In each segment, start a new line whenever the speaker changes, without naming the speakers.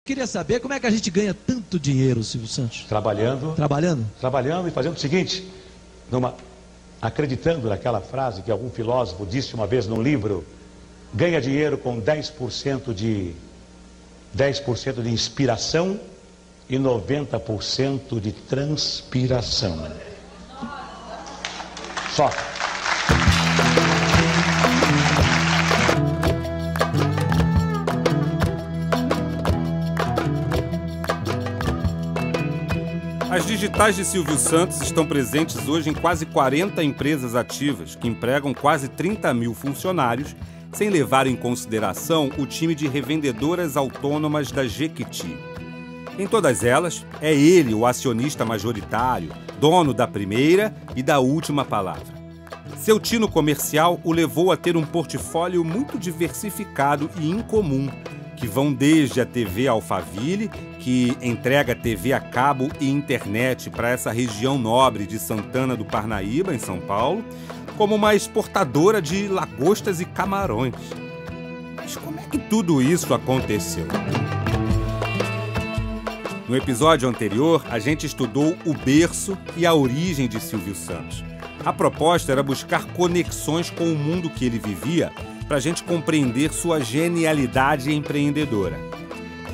Queria saber como é que a gente ganha tanto dinheiro, Silvio Santos?
Trabalhando.
Trabalhando?
Trabalhando e fazendo o seguinte, acreditando naquela frase que algum filósofo disse uma vez num livro, ganha dinheiro com 10% de inspiração e 90% de transpiração. Só.
As digitais de Silvio Santos estão presentes hoje em quase 40 empresas ativas, que empregam quase 30 mil funcionários, sem levar em consideração o time de revendedoras autônomas da Jequiti. Em todas elas, é ele o acionista majoritário, dono da primeira e da última palavra. Seu tino comercial o levou a ter um portfólio muito diversificado e incomum, que vão desde a TV Alphaville, que entrega TV a cabo e internet para essa região nobre de Santana do Parnaíba, em São Paulo, como uma exportadora de lagostas e camarões. Mas como é que tudo isso aconteceu? No episódio anterior, a gente estudou o berço e a origem de Silvio Santos. A proposta era buscar conexões com o mundo que ele vivia, para a gente compreender sua genialidade empreendedora.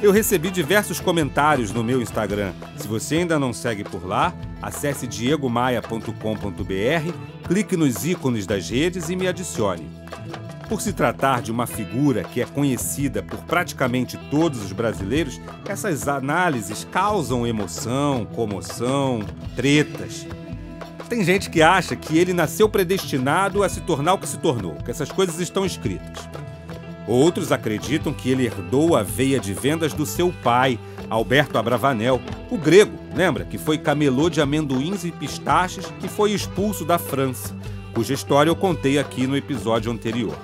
Eu recebi diversos comentários no meu Instagram. Se você ainda não segue por lá, acesse diegomaia.com.br, clique nos ícones das redes e me adicione. Por se tratar de uma figura que é conhecida por praticamente todos os brasileiros, essas análises causam emoção, comoção, tretas. Tem gente que acha que ele nasceu predestinado a se tornar o que se tornou, que essas coisas estão escritas. Outros acreditam que ele herdou a veia de vendas do seu pai, Alberto Abravanel, o grego, lembra? Que foi camelô de amendoins e pistaches e foi expulso da França, cuja história eu contei aqui no episódio anterior.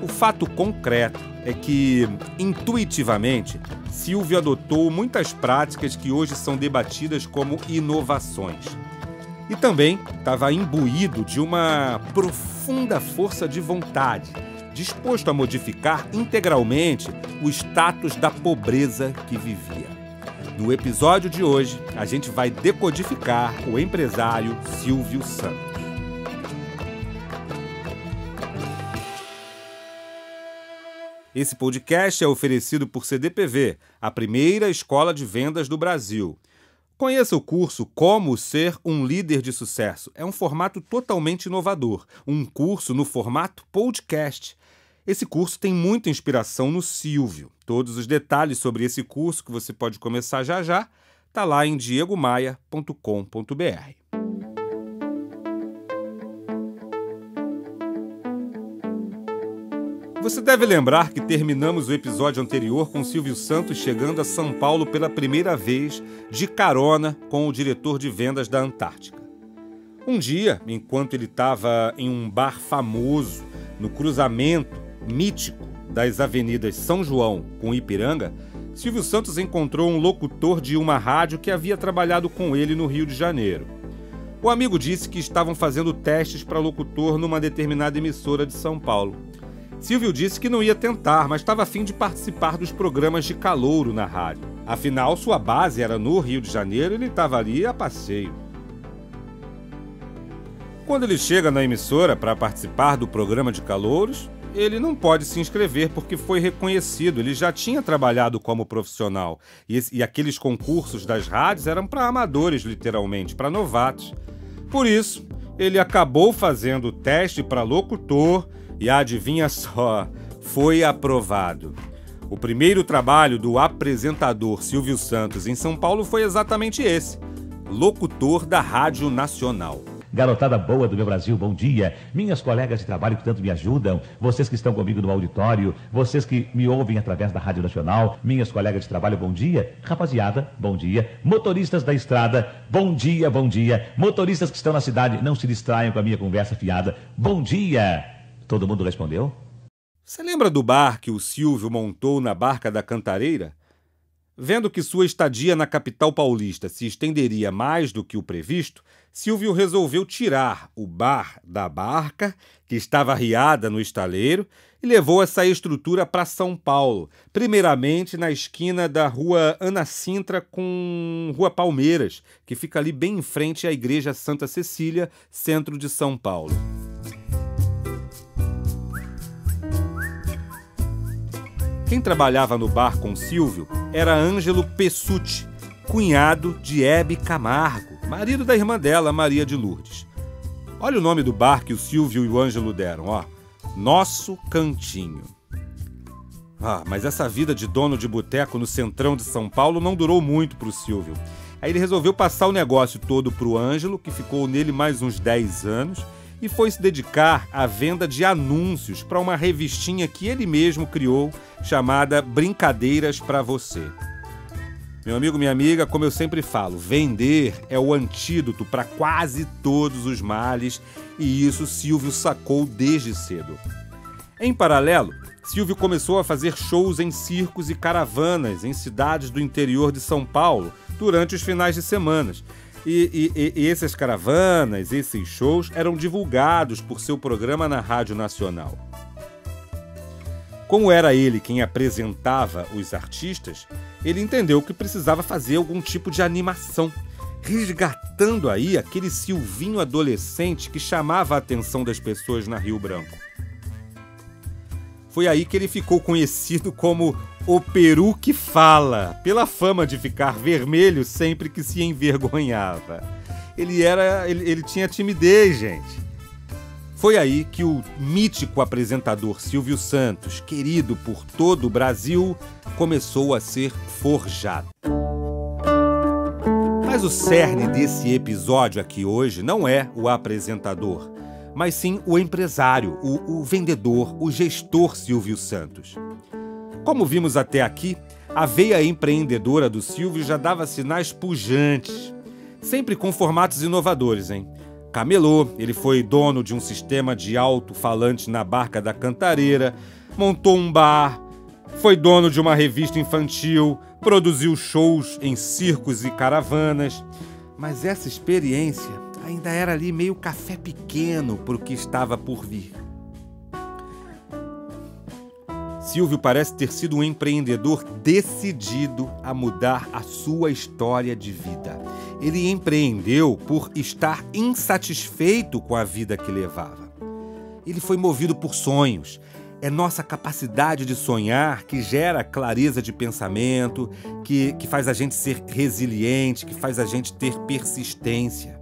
O fato concreto é que, intuitivamente, Silvio adotou muitas práticas que hoje são debatidas como inovações. E também estava imbuído de uma profunda força de vontade, disposto a modificar integralmente o status da pobreza que vivia. No episódio de hoje, a gente vai decodificar o empresário Silvio Santos. Esse podcast é oferecido por CDPV, a primeira escola de vendas do Brasil. Conheça o curso Como Ser um Líder de Sucesso. É um formato totalmente inovador, um curso no formato podcast. Esse curso tem muita inspiração no Silvio. Todos os detalhes sobre esse curso, que você pode começar já já, está lá em diegomaia.com.br. Você deve lembrar que terminamos o episódio anterior com Silvio Santos chegando a São Paulo pela primeira vez, de carona com o diretor de vendas da Antártica. Um dia, enquanto ele estava em um bar famoso, no cruzamento mítico das avenidas São João com Ipiranga, Silvio Santos encontrou um locutor de uma rádio que havia trabalhado com ele no Rio de Janeiro. O amigo disse que estavam fazendo testes para locutor numa determinada emissora de São Paulo. Silvio disse que não ia tentar, mas estava a fim de participar dos programas de calouro na rádio. Afinal, sua base era no Rio de Janeiro e ele estava ali a passeio. Quando ele chega na emissora para participar do programa de calouros, ele não pode se inscrever porque foi reconhecido. Ele já tinha trabalhado como profissional. E aqueles concursos das rádios eram para amadores, literalmente, para novatos. Por isso, ele acabou fazendo o teste para locutor e adivinha só, foi aprovado. O primeiro trabalho do apresentador Silvio Santos em São Paulo foi exatamente esse, locutor da Rádio Nacional.
Garotada boa do meu Brasil, bom dia. Minhas colegas de trabalho que tanto me ajudam, vocês que estão comigo no auditório, vocês que me ouvem através da Rádio Nacional, minhas colegas de trabalho, bom dia. Rapaziada, bom dia. Motoristas da estrada, bom dia, bom dia. Motoristas que estão na cidade, não se distraiam com a minha conversa fiada, bom dia. Todo mundo respondeu?
Você lembra do bar que o Silvio montou na Barca da Cantareira? Vendo que sua estadia na capital paulista se estenderia mais do que o previsto, Silvio resolveu tirar o bar da barca, que estava arriada no estaleiro, e levou essa estrutura para São Paulo, primeiramente na esquina da Rua Ana Sintra com Rua Palmeiras, que fica ali bem em frente à Igreja Santa Cecília, centro de São Paulo. Quem trabalhava no bar com Silvio era Ângelo Pessutti, cunhado de Hebe Camargo, marido da irmã dela, Maria de Lourdes. Olha o nome do bar que o Silvio e o Ângelo deram, ó. Nosso Cantinho. Mas essa vida de dono de boteco no centrão de São Paulo não durou muito para o Silvio. Aí ele resolveu passar o negócio todo para o Ângelo, que ficou nele mais uns 10 anos, e foi se dedicar à venda de anúncios para uma revistinha que ele mesmo criou, chamada Brincadeiras para Você. Meu amigo, minha amiga, como eu sempre falo, vender é o antídoto para quase todos os males, e isso Silvio sacou desde cedo. Em paralelo, Silvio começou a fazer shows em circos e caravanas em cidades do interior de São Paulo durante os finais de semana. E essas caravanas, esses shows eram divulgados por seu programa na Rádio Nacional. Como era ele quem apresentava os artistas, ele entendeu que precisava fazer algum tipo de animação, resgatando aí aquele Silvinho adolescente que chamava a atenção das pessoas na Rio Branco. Foi aí que ele ficou conhecido como o Peru que Fala, pela fama de ficar vermelho sempre que se envergonhava. Ele tinha timidez, gente. Foi aí que o mítico apresentador Silvio Santos, querido por todo o Brasil, começou a ser forjado. Mas o cerne desse episódio aqui hoje não é o apresentador, mas sim o empresário, o vendedor, o gestor Silvio Santos. Como vimos até aqui, a veia empreendedora do Silvio já dava sinais pujantes, sempre com formatos inovadores, hein? Camelô, ele foi dono de um sistema de alto-falante na Barca da Cantareira, montou um bar, foi dono de uma revista infantil, produziu shows em circos e caravanas. Mas essa experiência ainda era ali meio café pequeno para o que estava por vir. Silvio parece ter sido um empreendedor decidido a mudar a sua história de vida. Ele empreendeu por estar insatisfeito com a vida que levava. Ele foi movido por sonhos. É nossa capacidade de sonhar que gera clareza de pensamento, que faz a gente ser resiliente, que faz a gente ter persistência.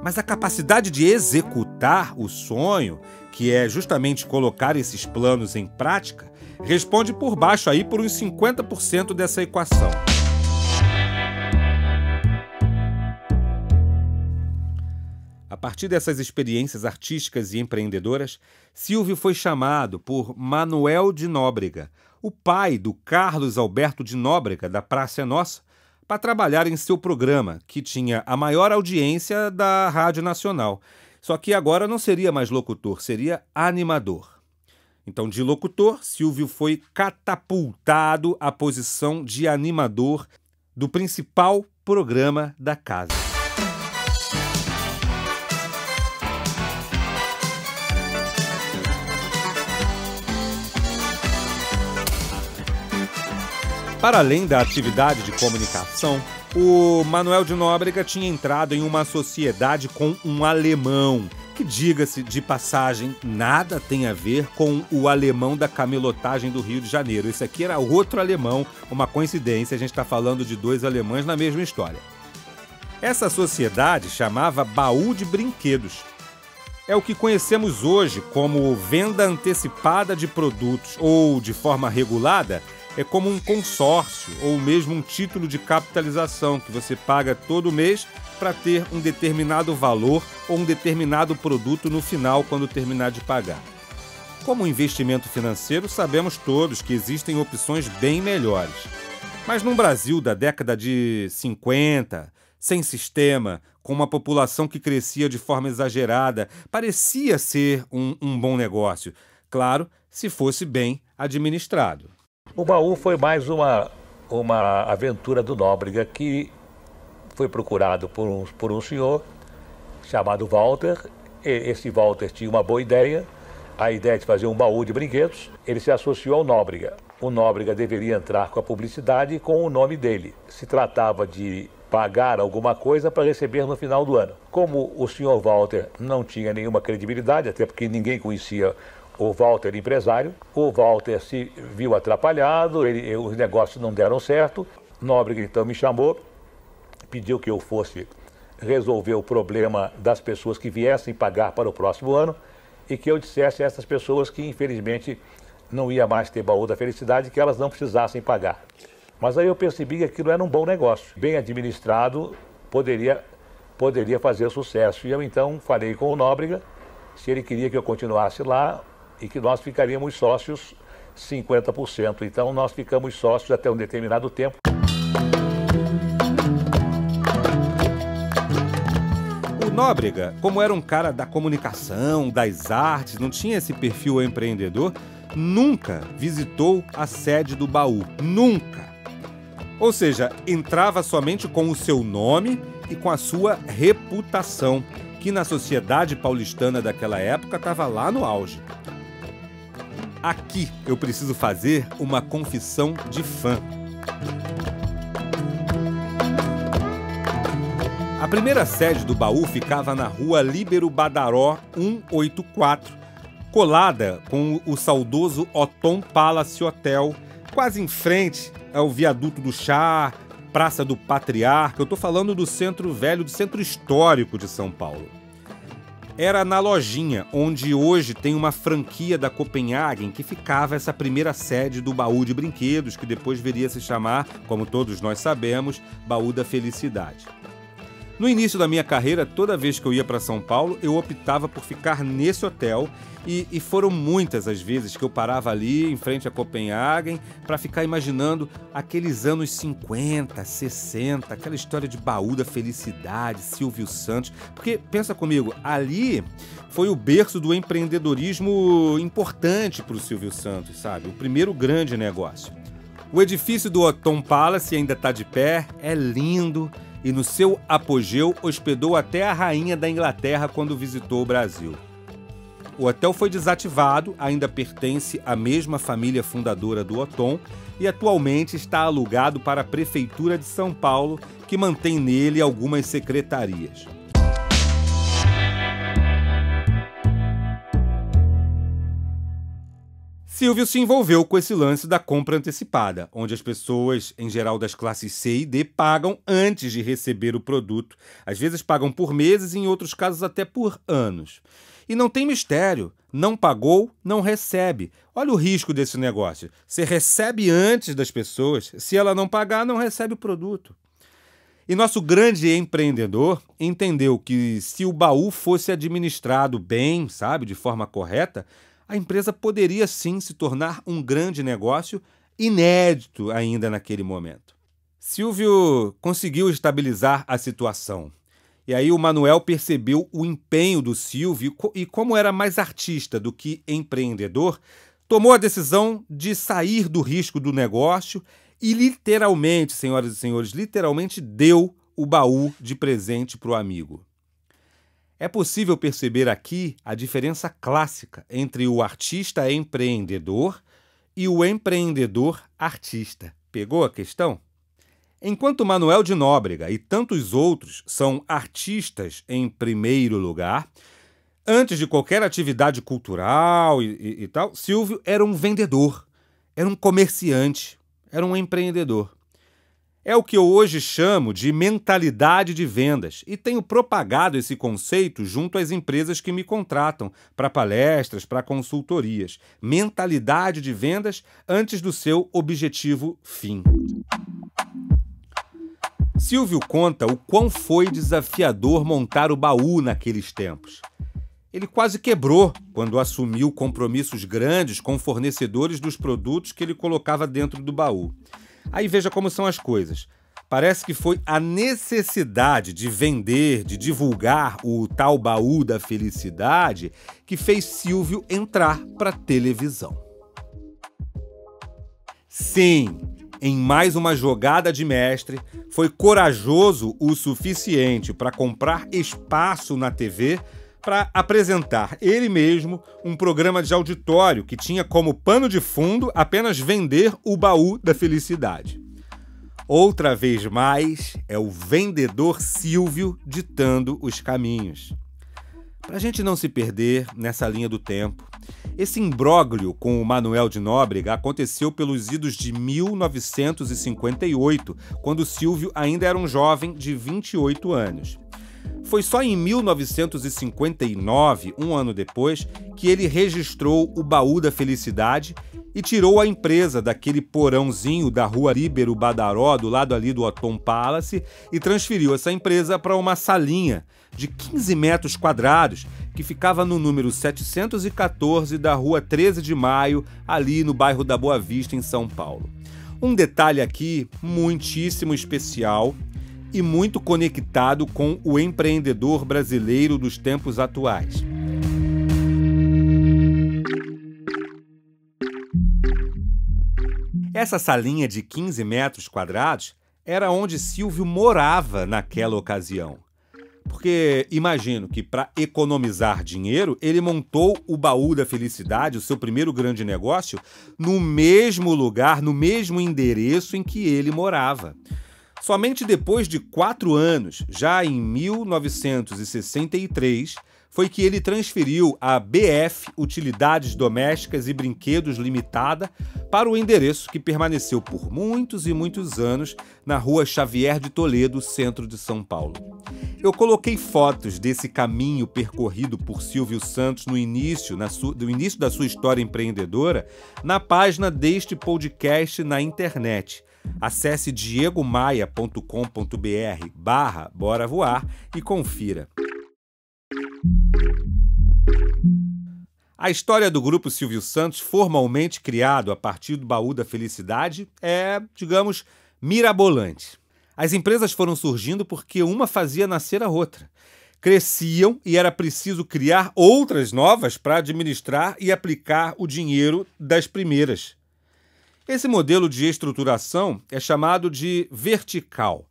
Mas a capacidade de executar o sonho, que é justamente colocar esses planos em prática, responde por baixo aí por uns 50% dessa equação. A partir dessas experiências artísticas e empreendedoras, Silvio foi chamado por Manuel de Nóbrega, o pai do Carlos Alberto de Nóbrega, da Praça é Nossa, para trabalhar em seu programa, que tinha a maior audiência da Rádio Nacional. Só que agora não seria mais locutor, seria animador. Então, de locutor, Silvio foi catapultado à posição de animador do principal programa da casa. Para além da atividade de comunicação, o Manuel de Nóbrega tinha entrado em uma sociedade com um alemão, que, diga-se de passagem, nada tem a ver com o alemão da camelotagem do Rio de Janeiro. Esse aqui era outro alemão, uma coincidência, a gente está falando de dois alemães na mesma história. Essa sociedade chamava Baú de Brinquedos. É o que conhecemos hoje como venda antecipada de produtos ou, de forma regulada, é como um consórcio ou mesmo um título de capitalização que você paga todo mês para ter um determinado valor ou um determinado produto no final quando terminar de pagar. Como investimento financeiro, sabemos todos que existem opções bem melhores. Mas num Brasil da década de 50, sem sistema, com uma população que crescia de forma exagerada, parecia ser um bom negócio. Claro, se fosse bem administrado.
O baú foi mais uma aventura do Nóbrega, que foi procurado por um senhor chamado Walter. Esse Walter tinha uma boa ideia, a ideia de fazer um baú de brinquedos, ele se associou ao Nóbrega. O Nóbrega deveria entrar com a publicidade com o nome dele. Se tratava de pagar alguma coisa para receber no final do ano. Como o senhor Walter não tinha nenhuma credibilidade, até porque ninguém conhecia o Walter empresário, o Walter se viu atrapalhado, os negócios não deram certo. Nóbrega então me chamou, pediu que eu fosse resolver o problema das pessoas que viessem pagar para o próximo ano e que eu dissesse a essas pessoas que infelizmente não ia mais ter baú da felicidade, que elas não precisassem pagar. Mas aí eu percebi que aquilo era um bom negócio, bem administrado, poderia fazer sucesso. E eu então falei com o Nóbrega se ele queria que eu continuasse lá e que nós ficaríamos sócios 50%. Então nós ficamos sócios até um determinado tempo.
O Nóbrega, como era um cara da comunicação, das artes, não tinha esse perfil empreendedor, nunca visitou a sede do baú. Nunca! Ou seja, entrava somente com o seu nome e com a sua reputação, que na sociedade paulistana daquela época estava lá no auge. Aqui eu preciso fazer uma confissão de fã. A primeira sede do baú ficava na rua Líbero Badaró 184, colada com o saudoso Othon Palace Hotel, quase em frente ao Viaduto do Chá, Praça do Patriarca. Eu estou falando do centro velho, do centro histórico de São Paulo. Era na lojinha, onde hoje tem uma franquia da Copenhagen, que ficava essa primeira sede do baú de brinquedos, que depois viria a se chamar, como todos nós sabemos, Baú da Felicidade. No início da minha carreira, toda vez que eu ia para São Paulo, eu optava por ficar nesse hotel e foram muitas as vezes que eu parava ali em frente à Copenhagen para ficar imaginando aqueles anos 50, 60, aquela história de Baú da Felicidade, Silvio Santos. Porque, pensa comigo, ali foi o berço do empreendedorismo importante para o Silvio Santos, sabe? O primeiro grande negócio. O edifício do Othon Palace ainda está de pé, é lindo, e no seu apogeu hospedou até a rainha da Inglaterra quando visitou o Brasil. O hotel foi desativado, ainda pertence à mesma família fundadora do Othon e atualmente está alugado para a Prefeitura de São Paulo, que mantém nele algumas secretarias. Silvio se envolveu com esse lance da compra antecipada, onde as pessoas, em geral das classes C e D, pagam antes de receber o produto. Às vezes pagam por meses e, em outros casos, até por anos. E não tem mistério. Não pagou, não recebe. Olha o risco desse negócio. Você recebe antes das pessoas. Se ela não pagar, não recebe o produto. E nosso grande empreendedor entendeu que se o baú fosse administrado bem, sabe, de forma correta, a empresa poderia sim se tornar um grande negócio, inédito ainda naquele momento. Silvio conseguiu estabilizar a situação. E aí o Manuel percebeu o empenho do Silvio e, como era mais artista do que empreendedor, tomou a decisão de sair do risco do negócio e literalmente, senhoras e senhores, literalmente deu o baú de presente para o amigo. É possível perceber aqui a diferença clássica entre o artista empreendedor e o empreendedor artista. Pegou a questão? Enquanto Manuel de Nóbrega e tantos outros são artistas em primeiro lugar, antes de qualquer atividade cultural e tal, Silvio era um vendedor, era um comerciante, era um empreendedor. É o que eu hoje chamo de mentalidade de vendas e tenho propagado esse conceito junto às empresas que me contratam para palestras, para consultorias. Mentalidade de vendas antes do seu objetivo fim. Silvio conta o quão foi desafiador montar o baú naqueles tempos. Ele quase quebrou quando assumiu compromissos grandes com fornecedores dos produtos que ele colocava dentro do baú. Aí veja como são as coisas. Parece que foi a necessidade de vender, de divulgar o tal baú da felicidade que fez Silvio entrar para a televisão. Sim, em mais uma jogada de mestre, foi corajoso o suficiente para comprar espaço na TV para apresentar ele mesmo um programa de auditório que tinha como pano de fundo apenas vender o baú da felicidade. Outra vez mais, é o vendedor Silvio ditando os caminhos. Para a gente não se perder nessa linha do tempo, esse imbróglio com o Manuel de Nóbrega aconteceu pelos idos de 1958, quando Silvio ainda era um jovem de 28 anos. Foi só em 1959, um ano depois, que ele registrou o Baú da Felicidade e tirou a empresa daquele porãozinho da rua Líbero Badaró, do lado ali do Otom Palace, e transferiu essa empresa para uma salinha de 15 metros quadrados que ficava no número 714 da rua 13 de Maio, ali no bairro da Boa Vista, em São Paulo. Um detalhe aqui muitíssimo especial e muito conectado com o empreendedor brasileiro dos tempos atuais. Essa salinha de 15 metros quadrados era onde Silvio morava naquela ocasião. Porque imagino que, para economizar dinheiro, ele montou o Baú da Felicidade, o seu primeiro grande negócio, no mesmo lugar, no mesmo endereço em que ele morava. Somente depois de 4 anos, já em 1963, foi que ele transferiu a BF Utilidades Domésticas e Brinquedos Limitada para o endereço que permaneceu por muitos e muitos anos na rua Xavier de Toledo, centro de São Paulo. Eu coloquei fotos desse caminho percorrido por Silvio Santos no início da sua história empreendedora na página deste podcast na internet. Acesse diegomaia.com.br/Bora Voar e confira. A história do Grupo Silvio Santos, formalmente criado a partir do Baú da Felicidade, é, digamos, mirabolante. As empresas foram surgindo porque uma fazia nascer a outra. Cresciam e era preciso criar outras novas para administrar e aplicar o dinheiro das primeiras. Esse modelo de estruturação é chamado de vertical.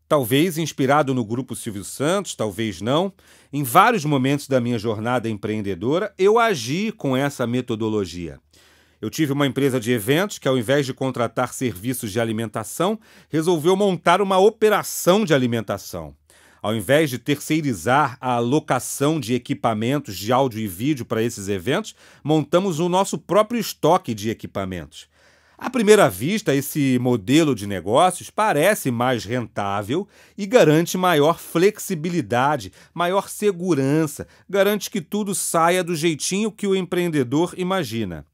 Talvez inspirado no Grupo Silvio Santos, talvez não. Em vários momentos da minha jornada empreendedora, eu agi com essa metodologia. Eu tive uma empresa de eventos que, ao invés de contratar serviços de alimentação, resolveu montar uma operação de alimentação. Ao invés de terceirizar a alocação de equipamentos de áudio e vídeo para esses eventos, montamos o nosso próprio estoque de equipamentos. À primeira vista, esse modelo de negócios parece mais rentável e garante maior flexibilidade, maior segurança, garante que tudo saia do jeitinho que o empreendedor imagina.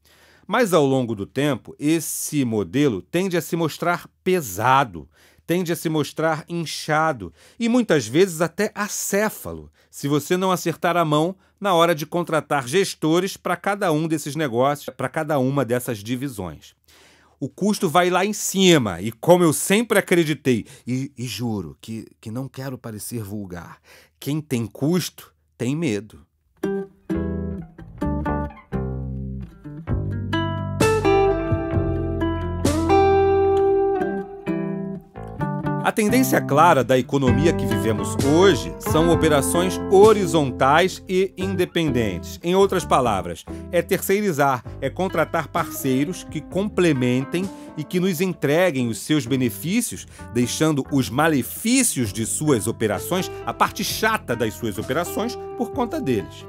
Mas, ao longo do tempo, esse modelo tende a se mostrar pesado, tende a se mostrar inchado e, muitas vezes, até acéfalo, se você não acertar a mão na hora de contratar gestores para cada um desses negócios, para cada uma dessas divisões. O custo vai lá em cima e, como eu sempre acreditei, e juro que não quero parecer vulgar, quem tem custo tem medo. A tendência clara da economia que vivemos hoje são operações horizontais e independentes. Em outras palavras, é terceirizar, é contratar parceiros que complementem e que nos entreguem os seus benefícios, deixando os malefícios de suas operações, a parte chata das suas operações, por conta deles.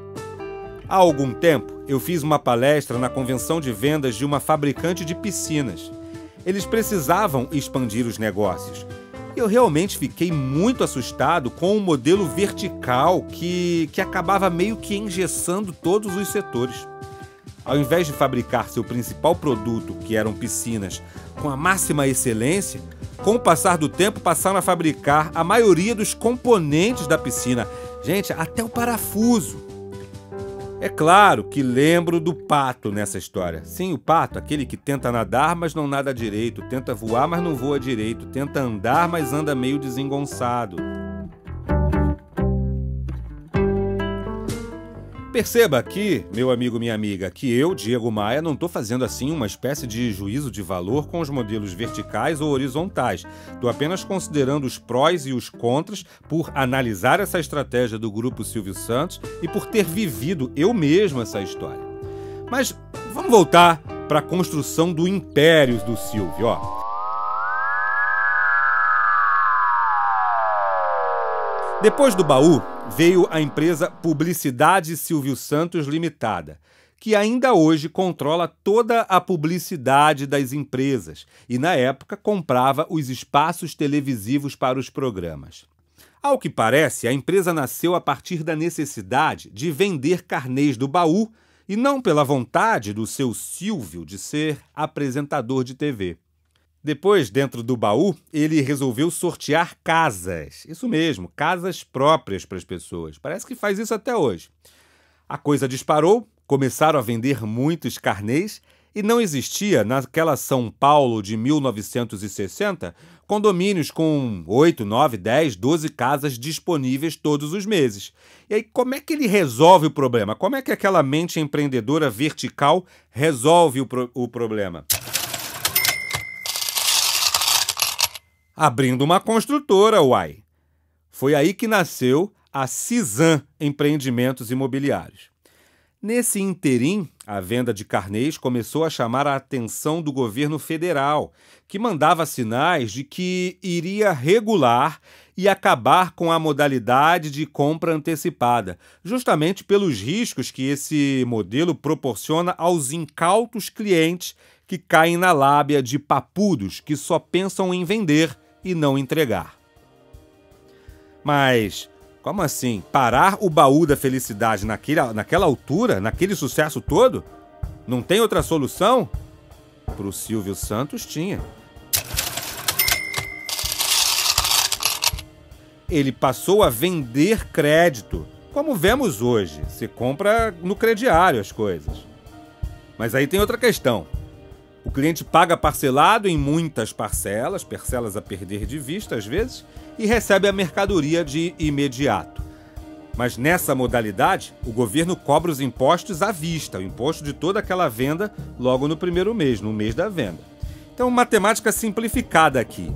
Há algum tempo, eu fiz uma palestra na convenção de vendas de uma fabricante de piscinas. Eles precisavam expandir os negócios. Eu realmente fiquei muito assustado com o modelo vertical que acabava meio que engessando todos os setores. Ao invés de fabricar seu principal produto, que eram piscinas, com a máxima excelência, com o passar do tempo passaram a fabricar a maioria dos componentes da piscina. Gente, até o parafuso. É claro que lembro do pato nessa história. Sim, o pato, aquele que tenta nadar, mas não nada direito, tenta voar, mas não voa direito, tenta andar, mas anda meio desengonçado. Perceba aqui, meu amigo, minha amiga, que eu, Diego Maia, não estou fazendo assim uma espécie de juízo de valor com os modelos verticais ou horizontais. Estou apenas considerando os prós e os contras por analisar essa estratégia do Grupo Silvio Santos e por ter vivido eu mesmo essa história. Mas vamos voltar para a construção do império do Silvio, ó. Depois do Baú, veio a empresa Publicidade Silvio Santos Limitada, que ainda hoje controla toda a publicidade das empresas e, na época, comprava os espaços televisivos para os programas. Ao que parece, a empresa nasceu a partir da necessidade de vender carnês do Baú e não pela vontade do seu Silvio de ser apresentador de TV. Depois, dentro do Baú, ele resolveu sortear casas. Isso mesmo, casas próprias para as pessoas. Parece que faz isso até hoje. A coisa disparou, começaram a vender muitos carnês e não existia, naquela São Paulo de 1960, condomínios com 8, 9, 10, 12 casas disponíveis todos os meses. E aí, como é que ele resolve o problema? Como é que aquela mente empreendedora vertical resolve o problema? Abrindo uma construtora, uai. Foi aí que nasceu a Cisan Empreendimentos Imobiliários. Nesse interim, a venda de carnês começou a chamar a atenção do governo federal, que mandava sinais de que iria regular e acabar com a modalidade de compra antecipada, justamente pelos riscos que esse modelo proporciona aos incautos clientes que caem na lábia de papudos que só pensam em vender e não entregar. Mas, como assim? Parar o Baú da Felicidade naquela altura, naquele sucesso todo? Não tem outra solução? Para o Silvio Santos tinha. Ele passou a vender crédito, como vemos hoje. Se compra no crediário as coisas. Mas aí tem outra questão. O cliente paga parcelado em muitas parcelas a perder de vista às vezes, e recebe a mercadoria de imediato. Mas nessa modalidade, o governo cobra os impostos à vista, o imposto de toda aquela venda logo no primeiro mês, no mês da venda. Então, matemática simplificada aqui.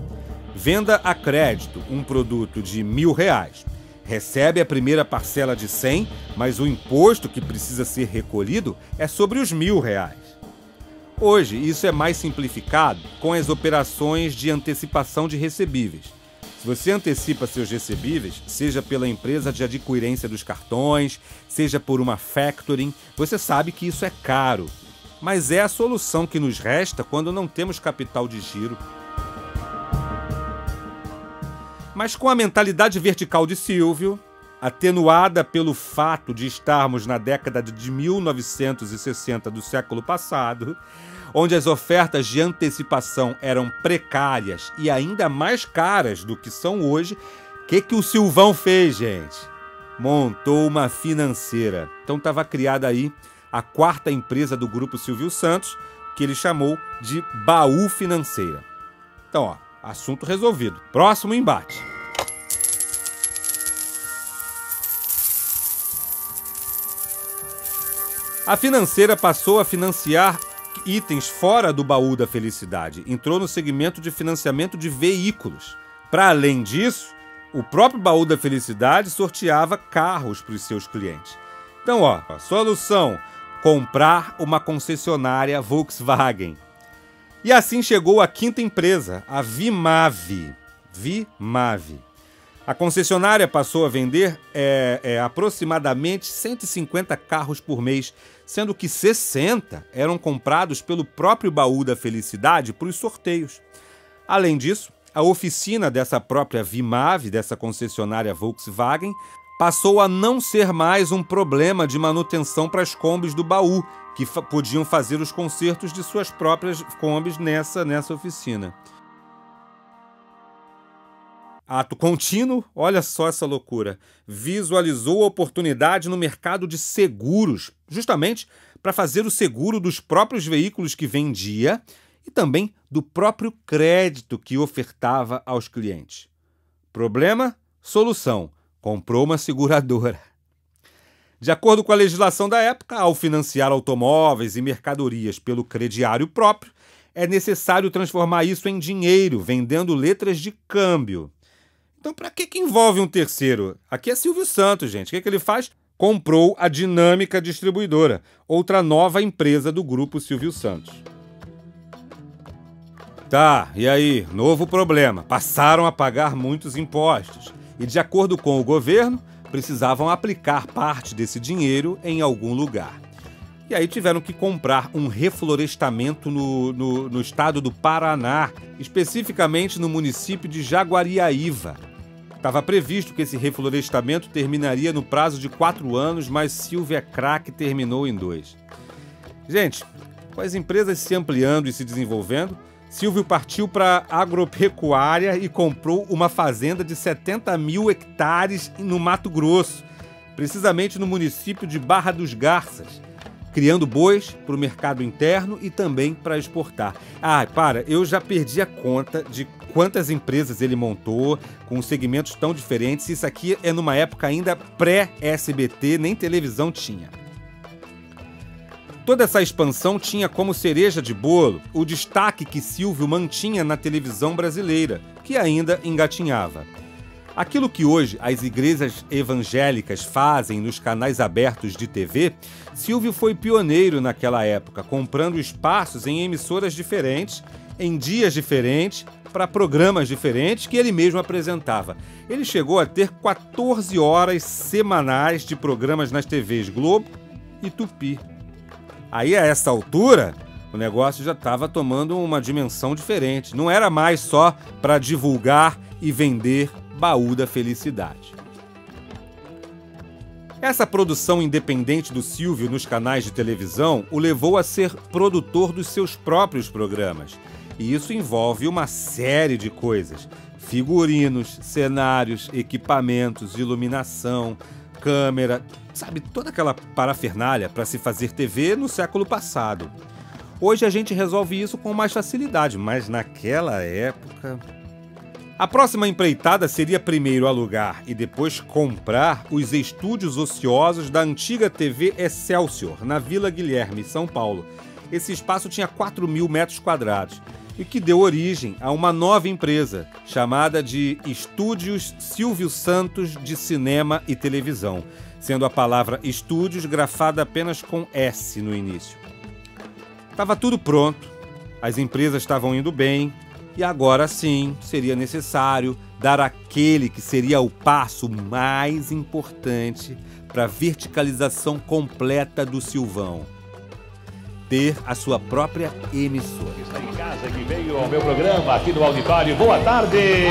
Venda a crédito um produto de R$1.000. Recebe a primeira parcela de 100, mas o imposto que precisa ser recolhido é sobre os R$1.000. Hoje, isso é mais simplificado com as operações de antecipação de recebíveis. Se você antecipa seus recebíveis, seja pela empresa de adquirência dos cartões, seja por uma factoring, você sabe que isso é caro. Mas é a solução que nos resta quando não temos capital de giro. Mas com a mentalidade vertical de Silvio, atenuada pelo fato de estarmos na década de 1960 do século passado, onde as ofertas de antecipação eram precárias e ainda mais caras do que são hoje, o que o Silvão fez, gente? Montou uma financeira. Então estava criada aí a quarta empresa do Grupo Silvio Santos, que ele chamou de Baú Financeira. Então, ó, assunto resolvido. Próximo embate. A financeira passou a financiar itens fora do Baú da Felicidade. Entrou no segmento de financiamento de veículos. Para além disso, o próprio Baú da Felicidade sorteava carros para os seus clientes. Então, ó, a solução: comprar uma concessionária Volkswagen. E assim chegou a quinta empresa, a Vimave. A concessionária passou a vender aproximadamente 150 carros por mês, sendo que 60 eram comprados pelo próprio Baú da Felicidade para os sorteios. Além disso, a oficina dessa própria Vimave, dessa concessionária Volkswagen, passou a não ser mais um problema de manutenção para as Kombis do Baú, que podiam fazer os consertos de suas próprias Kombis nessa oficina. Ato contínuo, olha só essa loucura, visualizou a oportunidade no mercado de seguros, justamente para fazer o seguro dos próprios veículos que vendia e também do próprio crédito que ofertava aos clientes. Problema? Solução: comprou uma seguradora. De acordo com a legislação da época, ao financiar automóveis e mercadorias pelo crediário próprio, é necessário transformar isso em dinheiro, vendendo letras de câmbio. Então, para que envolve um terceiro? Aqui é Silvio Santos, gente. O que ele faz? Comprou a Dinâmica Distribuidora, outra nova empresa do grupo Silvio Santos. Tá, e aí? Novo problema. Passaram a pagar muitos impostos. E, de acordo com o governo, precisavam aplicar parte desse dinheiro em algum lugar. E aí tiveram que comprar um reflorestamento no estado do Paraná, especificamente no município de Jaguariaíva. Estava previsto que esse reflorestamento terminaria no prazo de 4 anos, mas Silvio é craque terminou em 2. Gente, com as empresas se ampliando e se desenvolvendo, Silvio partiu para a agropecuária e comprou uma fazenda de 70 mil hectares no Mato Grosso, precisamente no município de Barra dos Garças, criando bois para o mercado interno e também para exportar. Eu já perdi a conta de quantas empresas ele montou, com segmentos tão diferentes. Isso aqui é numa época ainda pré-SBT, nem televisão tinha. Toda essa expansão tinha como cereja de bolo o destaque que Silvio mantinha na televisão brasileira, que ainda engatinhava. Aquilo que hoje as igrejas evangélicas fazem nos canais abertos de TV, Silvio foi pioneiro naquela época, comprando espaços em emissoras diferentes, em dias diferentes, para programas diferentes que ele mesmo apresentava. Ele chegou a ter 14 horas semanais de programas nas TVs Globo e Tupi. Aí, a essa altura, o negócio já estava tomando uma dimensão diferente. Não era mais só para divulgar e vender baú da felicidade. Essa produção independente do Silvio nos canais de televisão o levou a ser produtor dos seus próprios programas. E isso envolve uma série de coisas: figurinos, cenários, equipamentos, iluminação, câmera, sabe, toda aquela parafernália para se fazer TV no século passado. Hoje a gente resolve isso com mais facilidade, mas naquela época... A próxima empreitada seria primeiro alugar e depois comprar os estúdios ociosos da antiga TV Excelsior, na Vila Guilherme, São Paulo. Esse espaço tinha 4 mil metros quadrados e que deu origem a uma nova empresa, chamada de Estúdios Silvio Santos de Cinema e Televisão, sendo a palavra estúdios grafada apenas com S no início. Estava tudo pronto, as empresas estavam indo bem, e agora sim seria necessário dar aquele que seria o passo mais importante para a verticalização completa do Silvão: ter a sua própria emissora.
Está em casa que veio ao meu programa aqui no auditório. Boa tarde!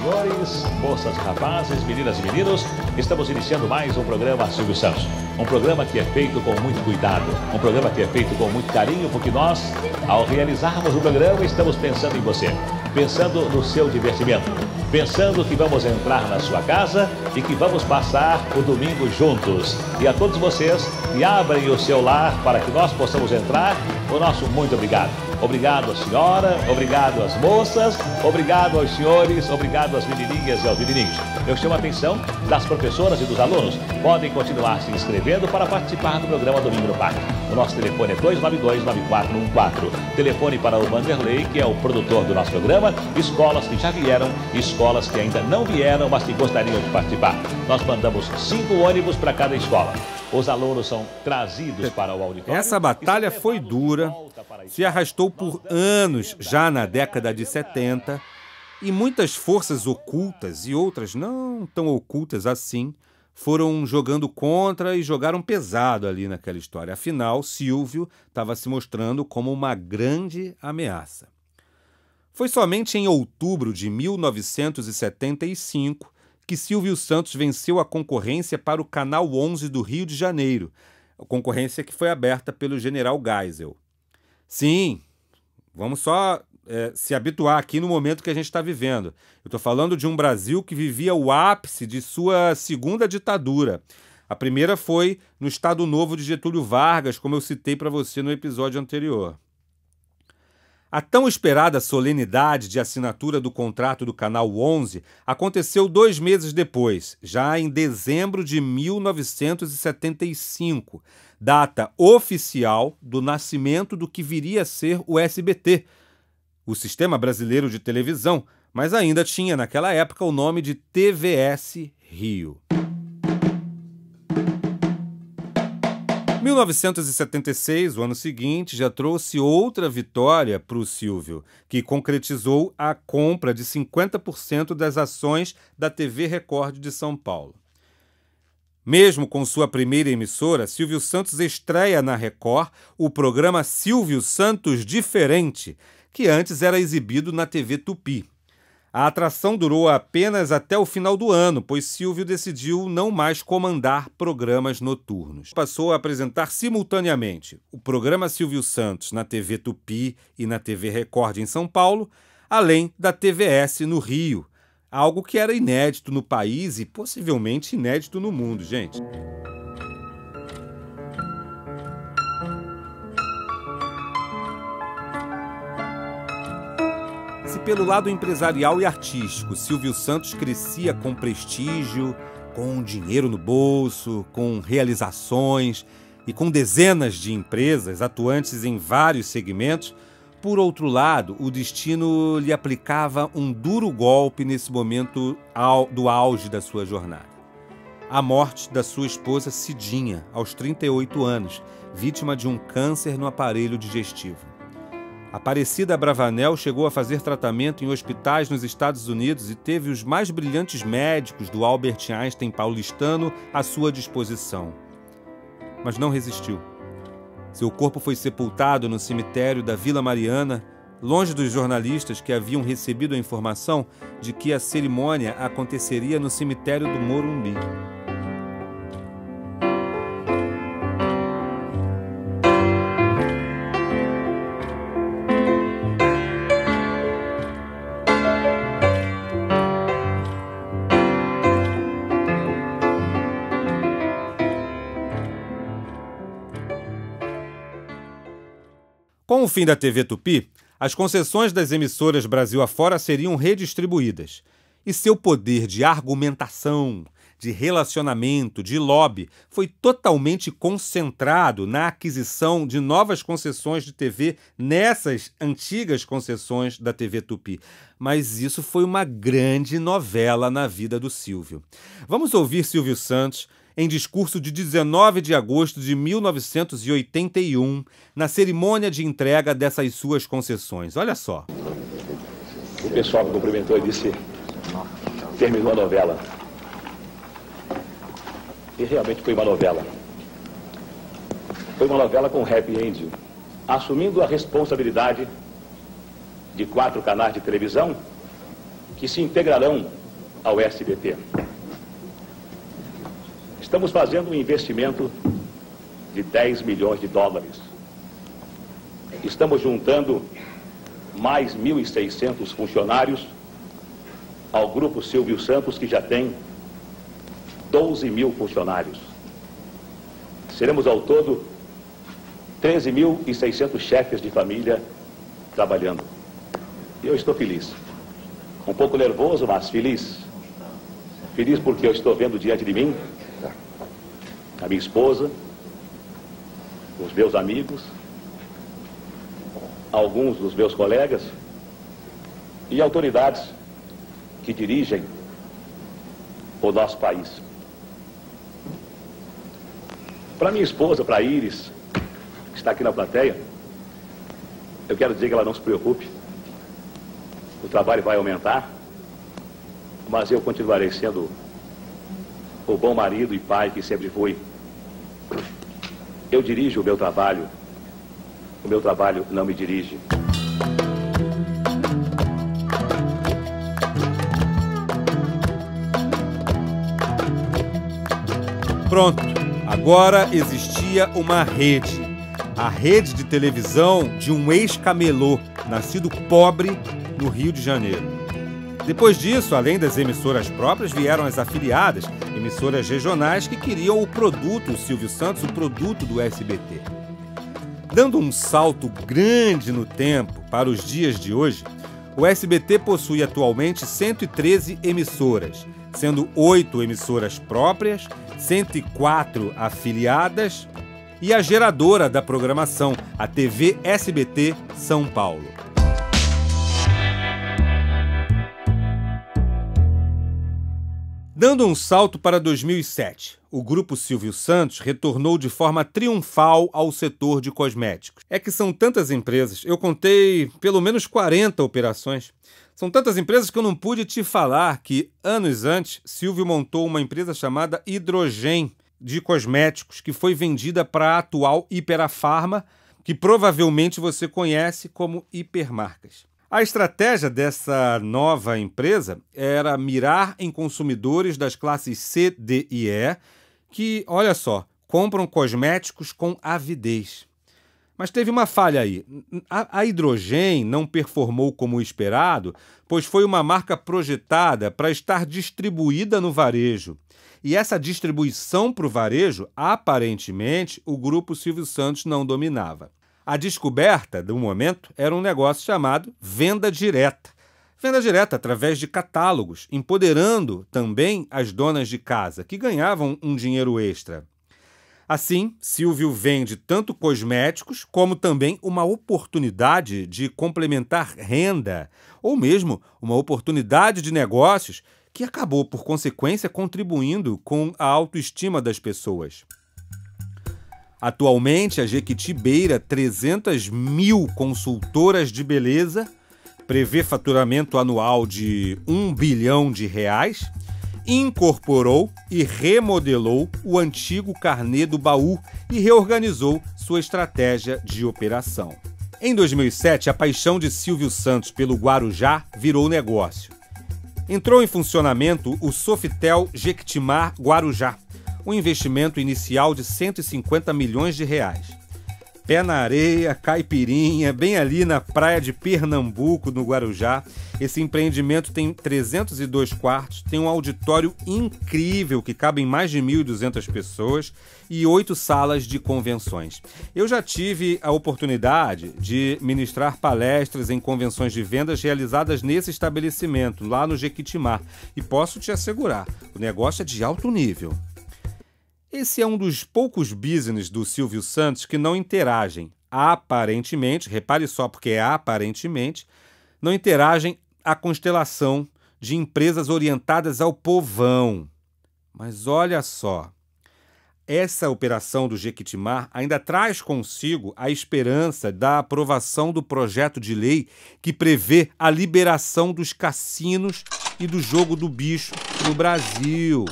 Senhores, moças, rapazes, meninas e meninos, estamos iniciando mais um programa Silvio Santos. Um programa que é feito com muito cuidado, um programa que é feito com muito carinho, porque nós, ao realizarmos o programa, estamos pensando em você, pensando no seu divertimento, pensando que vamos entrar na sua casa e que vamos passar o domingo juntos. E a todos vocês que abrem o seu lar para que nós possamos entrar, o nosso muito obrigado. Obrigado à senhora, obrigado às moças, obrigado aos senhores, obrigado às menininhas e aos menininhos. Eu chamo a atenção das professoras e dos alunos. Podem continuar se inscrevendo para participar do programa Domingo no Parque. O nosso telefone é 292-9414. Telefone para o Vanderlei, que é o produtor do nosso programa. Escolas que já vieram, escolas que ainda não vieram, mas que gostariam de participar. Nós mandamos 5 ônibus para cada escola. Os alunos são trazidos para o auditório.
Essa batalha foi dura, se arrastou por anos já na década de 70, e muitas forças ocultas e outras não tão ocultas assim foram jogando contra e jogaram pesado ali naquela história. Afinal, Silvio estava se mostrando como uma grande ameaça. Foi somente em outubro de 1975 que Silvio Santos venceu a concorrência para o Canal 11 do Rio de Janeiro, a concorrência que foi aberta pelo General Geisel. Sim, vamos só se habituar aqui no momento que a gente está vivendo. Eu estou falando de um Brasil que vivia o ápice de sua segunda ditadura. A primeira foi no Estado Novo de Getúlio Vargas, como eu citei para você no episódio anterior. A tão esperada solenidade de assinatura do contrato do Canal 11 aconteceu 2 meses depois, já em dezembro de 1975, data oficial do nascimento do que viria a ser o SBT, o Sistema Brasileiro de Televisão, mas ainda tinha naquela época o nome de TVS Rio. 1976, o ano seguinte, já trouxe outra vitória para o Silvio, que concretizou a compra de 50% das ações da TV Record de São Paulo. Mesmo com sua primeira emissora, Silvio Santos estreia na Record o programa Silvio Santos Diferente, que antes era exibido na TV Tupi. A atração durou apenas até o final do ano, pois Silvio decidiu não mais comandar programas noturnos. Passou a apresentar simultaneamente o programa Silvio Santos na TV Tupi e na TV Record em São Paulo, além da TVS no Rio, algo que era inédito no país e possivelmente inédito no mundo, gente. Se pelo lado empresarial e artístico, Silvio Santos crescia com prestígio, com dinheiro no bolso, com realizações e com dezenas de empresas atuantes em vários segmentos, por outro lado, o destino lhe aplicava um duro golpe nesse momento do auge da sua jornada. A morte da sua esposa Cidinha, aos 38 anos, vítima de um câncer no aparelho digestivo. Aparecida Bravanel chegou a fazer tratamento em hospitais nos Estados Unidos e teve os mais brilhantes médicos do Albert Einstein paulistano à sua disposição. Mas não resistiu. Seu corpo foi sepultado no cemitério da Vila Mariana, longe dos jornalistas que haviam recebido a informação de que a cerimônia aconteceria no cemitério do Morumbi. Com o fim da TV Tupi, as concessões das emissoras Brasil afora seriam redistribuídas. E seu poder de argumentação, de relacionamento, de lobby, foi totalmente concentrado na aquisição de novas concessões de TV nessas antigas concessões da TV Tupi. Mas isso foi uma grande novela na vida do Silvio. Vamos ouvir Silvio Santos em discurso de 19 de agosto de 1981, na cerimônia de entrega dessas suas concessões. Olha só.
O pessoal me cumprimentou e disse: terminou a novela. E realmente foi uma novela. Foi uma novela com happy end, assumindo a responsabilidade de 4 canais de televisão que se integrarão ao SBT. Estamos fazendo um investimento de 10 milhões de dólares. Estamos juntando mais 1.600 funcionários ao Grupo Silvio Santos, que já tem 12 mil funcionários. Seremos ao todo 13.600 chefes de família trabalhando. E eu estou feliz. Um pouco nervoso, mas feliz. Feliz porque eu estou vendo diante de mim a minha esposa, os meus amigos, alguns dos meus colegas e autoridades que dirigem o nosso país. Para minha esposa, para a Iris, que está aqui na plateia, eu quero dizer que ela não se preocupe. O trabalho vai aumentar, mas eu continuarei sendo o bom marido e pai que sempre fui. Eu dirijo o meu trabalho não me dirige.
Pronto, agora existia uma rede. A rede de televisão de um ex-camelô, nascido pobre no Rio de Janeiro. Depois disso, além das emissoras próprias, vieram as afiliadas, emissoras regionais que queriam o produto, o Silvio Santos, o produto do SBT. Dando um salto grande no tempo para os dias de hoje, o SBT possui atualmente 113 emissoras, sendo 8 emissoras próprias, 104 afiliadas e a geradora da programação, a TV SBT São Paulo. Dando um salto para 2007, o Grupo Silvio Santos retornou de forma triunfal ao setor de cosméticos. É que são tantas empresas, eu contei pelo menos 40 operações. São tantas empresas que eu não pude te falar que, anos antes, Silvio montou uma empresa chamada Hidrogen de cosméticos, que foi vendida para a atual Hiperafarma, que provavelmente você conhece como Hipermarcas. A estratégia dessa nova empresa era mirar em consumidores das classes C, D e E que, olha só, compram cosméticos com avidez. Mas teve uma falha aí. A Hidrogen não performou como esperado, pois foi uma marca projetada para estar distribuída no varejo. E essa distribuição para o varejo, aparentemente, o Grupo Silvio Santos não dominava. A descoberta do momento era um negócio chamado venda direta. Venda direta através de catálogos, empoderando também as donas de casa, que ganhavam um dinheiro extra. Assim, Silvio vende tanto cosméticos como também uma oportunidade de complementar renda, ou mesmo uma oportunidade de negócios que acabou, por consequência, contribuindo com a autoestima das pessoas. Atualmente, a Jequiti beira 300 mil consultoras de beleza, prevê faturamento anual de R$1 bilhão, incorporou e remodelou o antigo carnê do baú e reorganizou sua estratégia de operação. Em 2007, a paixão de Silvio Santos pelo Guarujá virou negócio. Entrou em funcionamento o Sofitel Jequitimar Guarujá, um investimento inicial de R$150 milhões. Pé na areia, caipirinha, bem ali na praia de Pernambuco, no Guarujá. Esse empreendimento tem 302 quartos, tem um auditório incrível que cabe em mais de 1.200 pessoas e 8 salas de convenções. Eu já tive a oportunidade de ministrar palestras em convenções de vendas realizadas nesse estabelecimento, lá no Jequitimar, e posso te assegurar, o negócio é de alto nível. Esse é um dos poucos business do Silvio Santos que não interagem, aparentemente, repare só porque é aparentemente, não interagem a constelação de empresas orientadas ao povão. Mas olha só, essa operação do Jequitimar ainda traz consigo a esperança da aprovação do projeto de lei que prevê a liberação dos cassinos e do jogo do bicho no Brasil.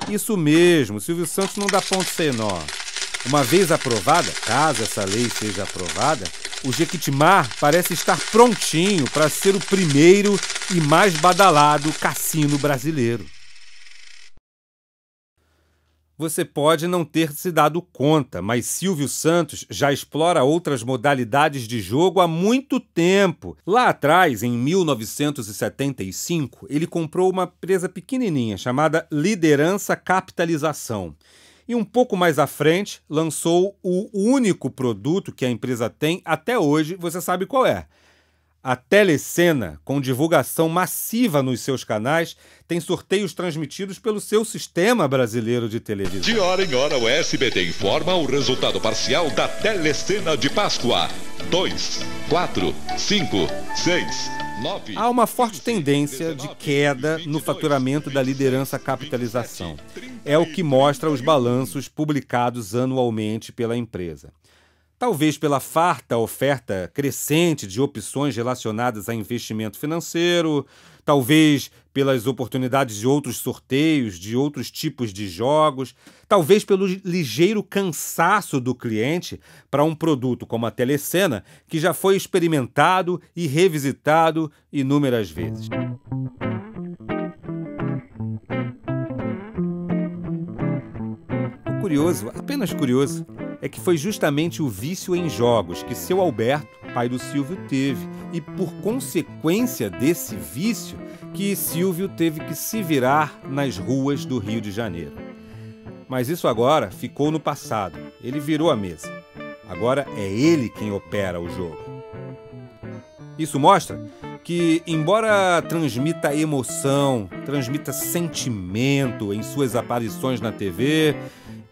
Isso mesmo, Silvio Santos não dá ponto sem nó. Uma vez aprovada, caso essa lei seja aprovada, o Jequitimar parece estar prontinho para ser o primeiro e mais badalado cassino brasileiro. Você pode não ter se dado conta, mas Silvio Santos já explora outras modalidades de jogo há muito tempo. Lá atrás, em 1975, ele comprou uma empresa pequenininha chamada Liderança Capitalização. E um pouco mais à frente, lançou o único produto que a empresa tem até hoje, você sabe qual é? A Telecena, com divulgação massiva nos seus canais, tem sorteios transmitidos pelo seu sistema brasileiro de televisão.
De hora em hora, o SBT informa o resultado parcial da Telecena de Páscoa. 2, 4, 5, 6, 9...
Há uma forte tendência de queda no faturamento da Liderança Capitalização. É o que mostra os balanços publicados anualmente pela empresa. Talvez pela farta oferta crescente de opções relacionadas a investimento financeiro, talvez pelas oportunidades de outros sorteios, de outros tipos de jogos, talvez pelo ligeiro cansaço do cliente para um produto como a Telecena, que já foi experimentado e revisitado inúmeras vezes. O curioso, apenas curioso, é que foi justamente o vício em jogos que seu Alberto, pai do Silvio, teve. E por consequência desse vício, que Silvio teve que se virar nas ruas do Rio de Janeiro. Mas isso agora ficou no passado. Ele virou a mesa. Agora é ele quem opera o jogo. Isso mostra que, embora transmita emoção, transmita sentimento em suas aparições na TV,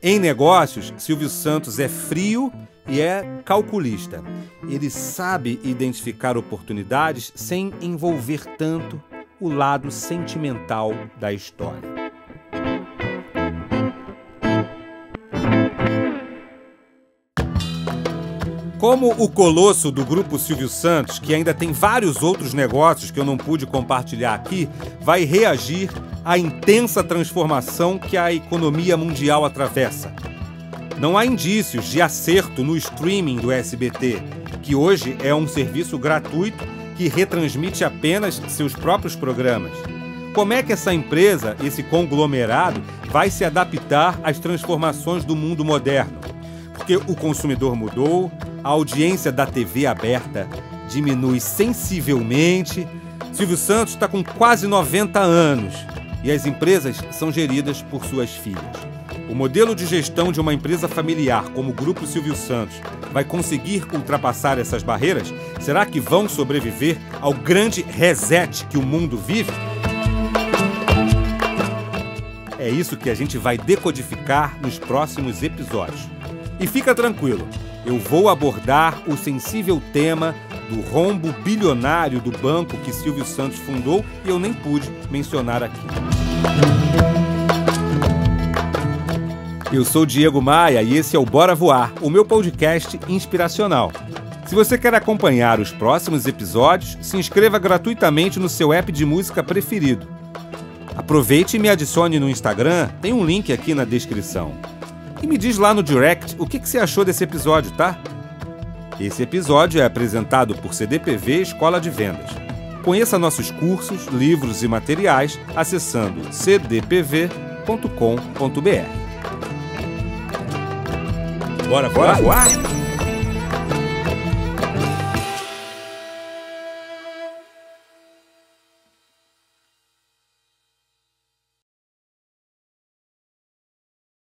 em negócios, Silvio Santos é frio e é calculista. Ele sabe identificar oportunidades sem envolver tanto o lado sentimental da história. Como o colosso do Grupo Silvio Santos, que ainda tem vários outros negócios que eu não pude compartilhar aqui, vai reagir à intensa transformação que a economia mundial atravessa. Não há indícios de acerto no streaming do SBT, que hoje é um serviço gratuito que retransmite apenas seus próprios programas. Como é que essa empresa, esse conglomerado, vai se adaptar às transformações do mundo moderno? Porque o consumidor mudou, a audiência da TV aberta diminui sensivelmente. Silvio Santos está com quase 90 anos e as empresas são geridas por suas filhas. O modelo de gestão de uma empresa familiar como o Grupo Silvio Santos vai conseguir ultrapassar essas barreiras? Será que vão sobreviver ao grande reset que o mundo vive? É isso que a gente vai decodificar nos próximos episódios. E fica tranquilo, eu vou abordar o sensível tema do rombo bilionário do banco que Silvio Santos fundou e eu nem pude mencionar aqui. Eu sou Diego Maia e esse é o Bora Voar, o meu podcast inspiracional. Se você quer acompanhar os próximos episódios, se inscreva gratuitamente no seu app de música preferido. Aproveite e me adicione no Instagram, tem um link aqui na descrição. E me diz lá no direct o que você achou desse episódio, tá? Esse episódio é apresentado por CDPV Escola de Vendas. Conheça nossos cursos, livros e materiais acessando cdpv.com.br. Bora voar?